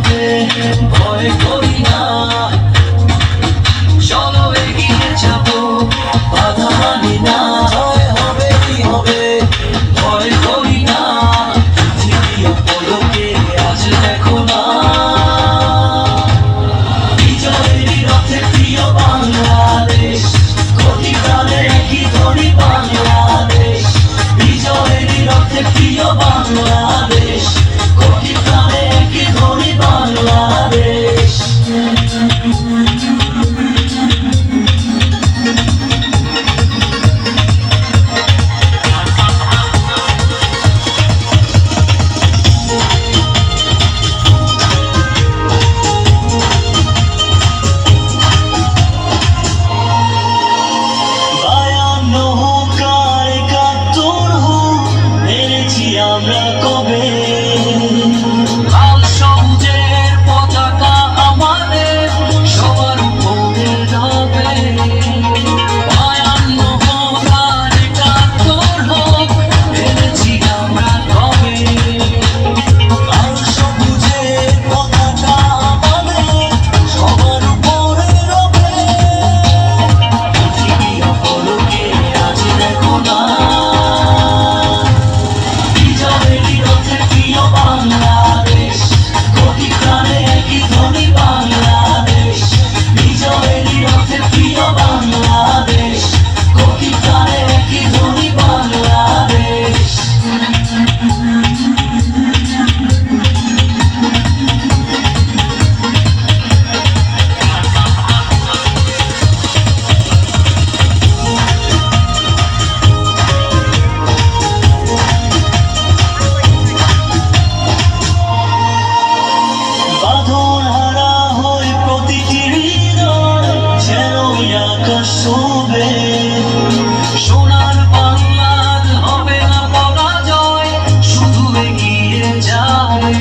হবে, ভয় করি না। চলো এগিয়ে যাবো, বাধা মানি না। জয় হবে কি হবে, ভয় করি না। পৃথিবী পলকে আজ দেখো না, বিজয়েরই রথে প্রিয় বাংলাদেশ। কোটি প্রাণে একই ধ্বনি বাংলাদেশ, বিজয়েরই রথে প্রিয় বাংলাদেশ। কোটি প্রাণে একই ধ্বনি বাংলাদেশ। আমরা কবে লাল সবুজের পতাকা আমাদের সবার উপরে রবে। 52 হোক আর 71 হোক, এনেছি আমরা কবে। লাল সবুজের পতাকা আমাদের সবার উপরে রবে। পৃথিবী অপলকে আজ দেখো না, বাংলাদেশ। কোটি প্রাণে একই ধ্বনি বাংলাদেশ, বিজয়েরই রথে প্রিয় বাংলাদেশ। কোটি প্রাণে একই ধ্বনি বাংলাদেশ। সোনার বাংলার হবে না পরাজয়, শুধু এগিয়ে যায়।